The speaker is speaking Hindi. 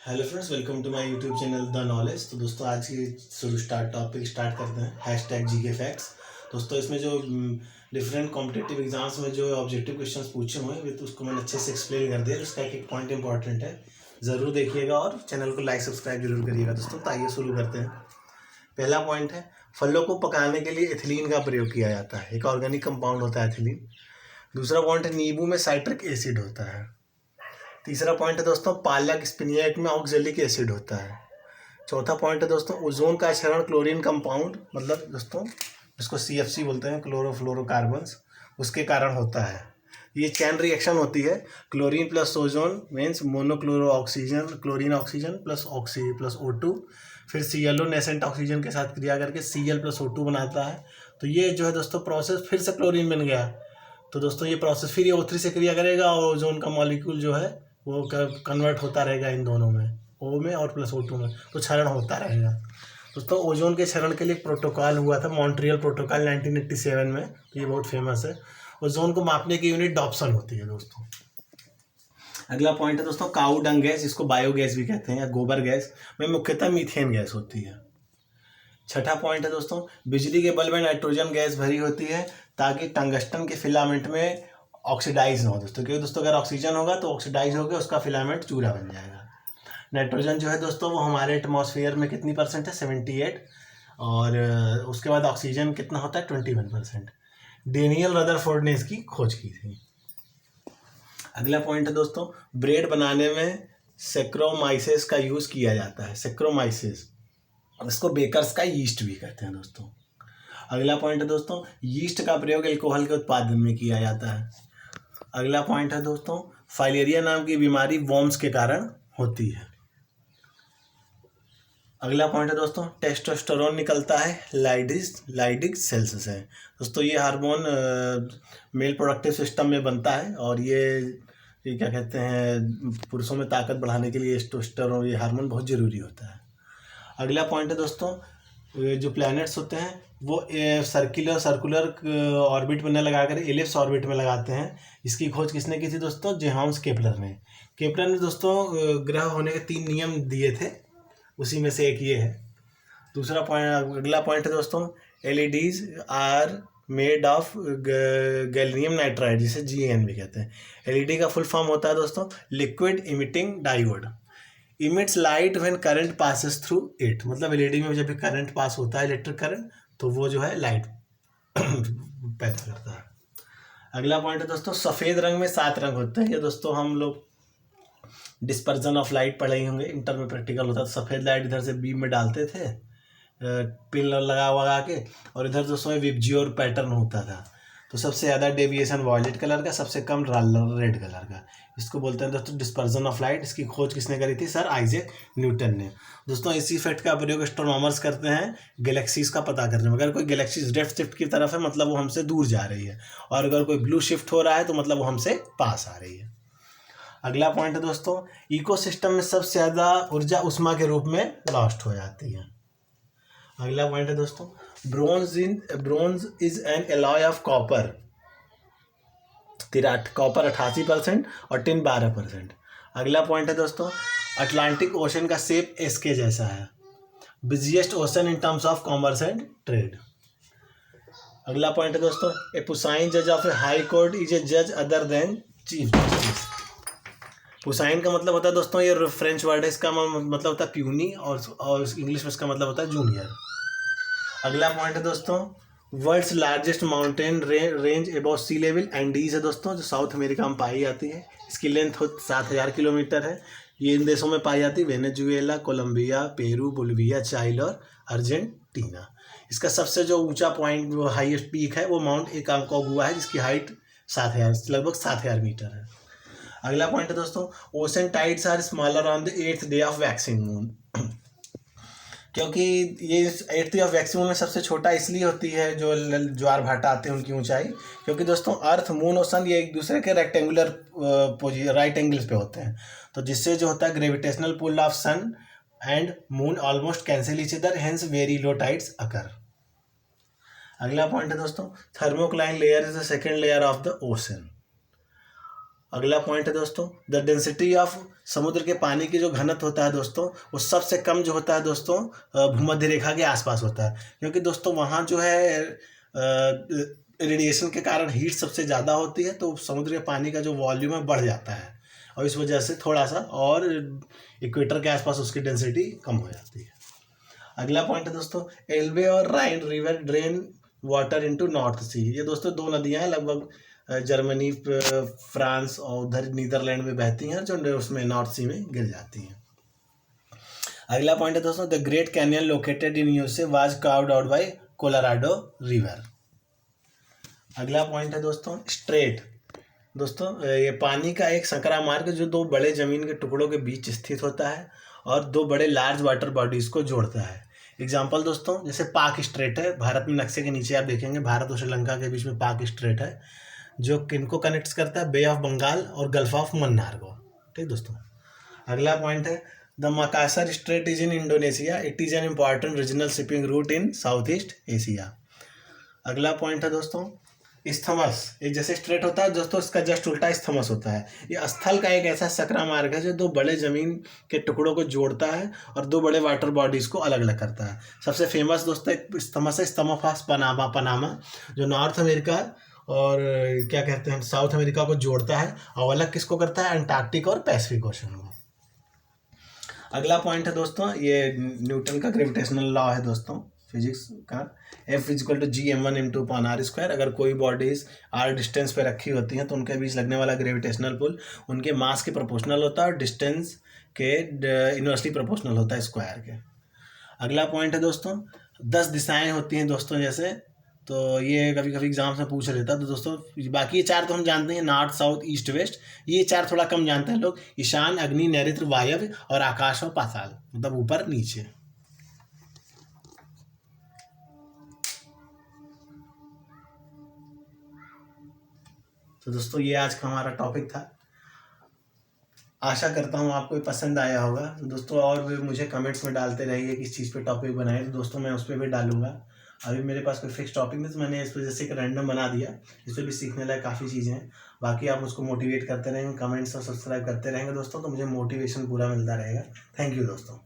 Hello friends, welcome to my YouTube channel the knowledge. तो दोस्तों आज की टॉपिक स्टार्ट करते हैं हैशटैग जीके फैक्ट्स। दोस्तों इसमें जो डिफरेंट कॉम्पिटिटिव एग्जाम्स में जो ऑब्जेक्टिव क्वेश्चंस पूछे हुए हैं तो उसको मैंने अच्छे से एक्सप्लेन कर दिया। उसका एक एक पॉइंट इंपॉर्टेंट है, ज़रूर देखिएगा और चैनल को लाइक सब्सक्राइब जरूर करिएगा। दोस्तों तो आइए शुरू करते हैं। पहला पॉइंट है, फलों को पकाने के लिए एथिलीन का प्रयोग किया जाता है। एक ऑर्गेनिक कंपाउंड होता है एथिलीन। दूसरा पॉइंट है, नींबू में साइट्रिक एसिड होता है। तीसरा पॉइंट है दोस्तों, पालक स्पिनियक में ऑक्जेलिक एसिड होता है। चौथा पॉइंट है दोस्तों, ओजोन का क्षरण क्लोरीन कंपाउंड मतलब दोस्तों जिसको CFC बोलते हैं, क्लोरोफ्लोरोकार्बन्स, उसके कारण होता है। ये चैन रिएक्शन होती है, chlorine plus ozone means monochloro oxygen, chlorine oxygen plus oxy plus O2, फिर ClO नेसेंट ऑक्सीजन के साथ क्रिया करके Cl प्लस O2 बनाता है। तो ये जो है दोस्तों प्रोसेस फिर से क्लोरीन बन गया। तो दोस्तों ये प्रोसेस फिर ये O3 से क्रिया करेगा और ओजोन का मॉलिक्यूल जो है वो कन्वर्ट होता रहेगा इन दोनों में, O में और प्लस O2 में, तो क्षरण होता रहेगा। दोस्तों ओजोन के क्षरण के लिए एक प्रोटोकॉल हुआ था, मॉन्ट्रियल प्रोटोकॉल 1987 में, तो ये बहुत फेमस है। ओजोन को मापने की यूनिट डॉप्सन होती है दोस्तों। अगला पॉइंट है दोस्तों, काऊ डंग गैस, जिसको बायोगैस भी कहते हैं या गोबर गैस, में मुख्यतः मीथेन गैस होती है। छठा पॉइंट है दोस्तों, बिजली के बल्ब में नाइट्रोजन गैस भरी होती है ताकि टंगस्टन के फिलामेंट में ऑक्सीडाइज ना हो दोस्तों, क्योंकि दोस्तों अगर ऑक्सीजन होगा तो ऑक्सीडाइज होकर उसका फिलामेंट चूरा बन जाएगा। नाइट्रोजन जो है दोस्तों वो हमारे एटमॉस्फेयर में कितनी परसेंट है, 78, और उसके बाद ऑक्सीजन कितना होता है, 21%। डेनियल रदरफोर्ड ने इसकी खोज की थी। अगला पॉइंट है दोस्तों, ब्रेड बनाने में सेक्रोमाइसेस का यूज़ किया जाता है। सेक्रोमाइसेस, इसको बेकर्स का यीस्ट भी कहते हैं दोस्तों। अगला पॉइंट है दोस्तों, यीस्ट का प्रयोग अल्कोहल के उत्पादन में किया जाता है। अगला पॉइंट है दोस्तों, फाइलेरिया नाम की बीमारी वॉर्म्स के कारण होती है। अगला पॉइंट है दोस्तों, टेस्टोस्टेरोन निकलता है लाइडिक सेल्स से। दोस्तों ये हार्मोन मेल प्रोडक्टिव सिस्टम में बनता है और ये क्या कहते हैं, पुरुषों में ताकत बढ़ाने के लिए टेस्टोस्टेरोन ये हार्मोन बहुत ज़रूरी होता है। अगला पॉइंट है दोस्तों, जो प्लैनेट्स होते हैं वो सर्कुलर ऑर्बिट में न लगाकर एलिप्स ऑर्बिट में लगाते हैं। इसकी खोज किसने की थी दोस्तों, जोहान्स केपलर ने। केपलर ने दोस्तों ग्रह होने के 3 नियम दिए थे, उसी में से एक ये है। दूसरा पॉइंट, अगला पॉइंट है दोस्तों, LEDs are made of gallium nitride, जिसे GaN भी कहते हैं। LED का फुल फॉर्म होता है दोस्तों liquid emitting diode. Emits light when current passes through it, मतलब LED में जब भी करंट पास होता है, इलेक्ट्रिक करंट, तो वो जो है लाइट पैदा करता है। अगला पॉइंट है दोस्तों, सफ़ेद रंग में 7 रंग होते हैं। ये दोस्तों हम लोग डिस्पर्जन ऑफ लाइट पढ़े होंगे, इंटर में प्रैक्टिकल होता था। सफ़ेद लाइट इधर से बीम में डालते थे पिन लगा के, और इधर दोस्तों विबजियोर पैटर्न होता था। तो सबसे ज़्यादा डेविएशन वॉयलेट कलर का, सबसे कम रेड कलर का। इसको बोलते हैं दोस्तों डिस्पर्जन ऑफ लाइट। इसकी खोज किसने करी थी, सर आइजैक न्यूटन ने। दोस्तों इसी इफेक्ट का प्रयोग एस्ट्रोनॉमर्स करते हैं गैलेक्सीज का पता करने में। अगर कोई गैलेक्सी लेफ्ट शिफ्ट की तरफ है मतलब वो हमसे दूर जा रही है, और अगर कोई ब्लू शिफ्ट हो रहा है तो मतलब वो हमसे पास आ रही है। अगला पॉइंट है दोस्तों, इकोसिस्टम में सबसे ज़्यादा ऊर्जा उष्मा के रूप में लॉस्ट हो जाती है। अगला पॉइंट है दोस्तों, bronze is an alloy of copper. Copper 88% और टिन 12%। अगला पॉइंट है दोस्तों, अटलांटिक ओशन का शेप एस के जैसा है। Busiest ocean in terms of commerce and trade. अगला पॉइंट है दोस्तों, ए पुसाइन जज of A high court is a जज अदर देन चीफ जस्टिस। पुसाइन का मतलब होता है दोस्तों, ये फ्रेंच वर्ड है, इसका मतलब होता है प्यूनी, और इंग्लिश में इसका मतलब होता है जूनियर। अगला पॉइंट है दोस्तों, world's largest mountain range above sea level Andes है दोस्तों, जो साउथ अमेरिका में पाई जाती है। इसकी लेंथ 7000 किलोमीटर है। ये इन देशों में पाई जाती है, वेनेजुएला, कोलंबिया, पेरू, बोलिविया, चाइले और अर्जेंटीना। इसका सबसे जो ऊंचा पॉइंट, वो हाईएस्ट पीक है, वो माउंट एकांकोगुआ है, जिसकी हाइट 7000 लगभग 7000 मीटर है। अगला पॉइंट है दोस्तों, ocean tides are smaller on the 8th day of waxing moon. क्योंकि ये 8th day of waxing moon में सबसे छोटा इसलिए होती है जो ज्वार भाटा आते हैं उनकी ऊंचाई, क्योंकि दोस्तों अर्थ, मून और सन ये एक दूसरे के रेक्टेंगुलर राइट एंगल्स पे होते हैं। तो जिससे जो होता है gravitational pull of sun and moon almost cancel each other, hence very low tides occur. अगला पॉइंट है दोस्तों, thermocline layer is the second layer of the ocean. अगला पॉइंट है दोस्तों, द डेंसिटी ऑफ समुद्र के पानी की जो घनत्व होता है दोस्तों, वो सबसे कम जो होता है दोस्तों भूमध्य रेखा के आसपास होता है, क्योंकि दोस्तों वहाँ जो है रेडिएशन के कारण हीट सबसे ज़्यादा होती है, तो समुद्र के पानी का जो वॉल्यूम है बढ़ जाता है, और इस वजह से थोड़ा सा और इक्वेटर के आसपास उसकी डेंसिटी कम हो जाती है। अगला पॉइंट है दोस्तों, एल्बे और Rhine river drain water into north sea. ये दोस्तों दो नदियां हैं लगभग जर्मनी, फ्रांस और उधर नीदरलैंड में बहती हैं, जो उसमें नॉर्थ सी में गिर जाती हैं। अगला पॉइंट है दोस्तों, the great canyon located in USA was carved out by Colorado river. अगला पॉइंट है दोस्तों, स्ट्रेट। दोस्तों ये पानी का एक संकरा मार्ग जो दो बड़े जमीन के टुकड़ों के बीच स्थित होता है और दो बड़े लार्ज वाटर बॉडीज को जोड़ता है। एग्जाम्पल दोस्तों, जैसे पाक स्ट्रेट है, भारत में नक्शे के नीचे आप देखेंगे भारत और श्रीलंका के बीच में पाक स्ट्रेट है, जो किनको कनेक्ट करता है, बे ऑफ बंगाल और गल्फ ऑफ मन्नार को। ठीक दोस्तों। अगला पॉइंट है, the Makassar straight is in Indonesia, it is an important regional shipping root in south east Asia. अगला पॉइंट है दोस्तों, इस्थमस। एक जैसे स्ट्रेट होता है दोस्तों, इसका जस्ट उल्टा इस्थमस होता है। ये स्थल का एक ऐसा सकरा मार्ग है जो दो बड़े जमीन के टुकड़ों को जोड़ता है और दो बड़े वाटर बॉडीज को अलग अलग करता है। सबसे फेमस दोस्तों एक इस्थमस है, इस्थमस ऑफ पनामा, जो नॉर्थ अमेरिका और क्या कहते हैं साउथ अमेरिका को जोड़ता है, और अलग किसको करता है, अंटार्कटिक और पैसिफिक ओशन को। अगला पॉइंट है दोस्तों, ये न्यूटन का ग्रेविटेशनल लॉ है दोस्तों फिजिक्स का, F equal to G m1/r²। अगर कोई बॉडीज r डिस्टेंस पे रखी होती हैं तो उनके बीच लगने वाला ग्रेविटेशनल पुल उनके मास के प्रोपोर्शनल होता है और डिस्टेंस के इनवर्सली प्रोपोर्शनल होता है स्क्वायर के। अगला पॉइंट है दोस्तों, 10 दिशाएं होती हैं दोस्तों जैसे, तो ये कभी कभी एग्जाम्स में पूछ लेता है। तो दोस्तों बाकी ये चार तो हम जानते हैं, नॉर्थ साउथ ईस्ट वेस्ट। ये चार थोड़ा कम जानते हैं लोग, ईशान, अग्नि, नैऋत्य, वायव्य और आकाश और पाताल, मतलब ऊपर नीचे। तो दोस्तों ये आज का हमारा टॉपिक था, आशा करता हूँ आपको ये पसंद आया होगा। तो दोस्तों और भी मुझे कमेंट्स में डालते रहिए किस चीज़ पे टॉपिक बनाए, तो दोस्तों मैं उस पर भी डालूंगा। अभी मेरे पास कोई फिक्स टॉपिक नहीं, तो मैंने इस वजह से एक रैंडम बना दिया, इस पर भी सीखने लायक काफ़ी चीज़ें हैं। बाकी आप मुझको मोटिवेट करते रहेंगे, कमेंट्स और सब्सक्राइब करते रहेंगे दोस्तों, तो मुझे मोटिवेशन पूरा मिलता रहेगा। थैंक यू दोस्तों।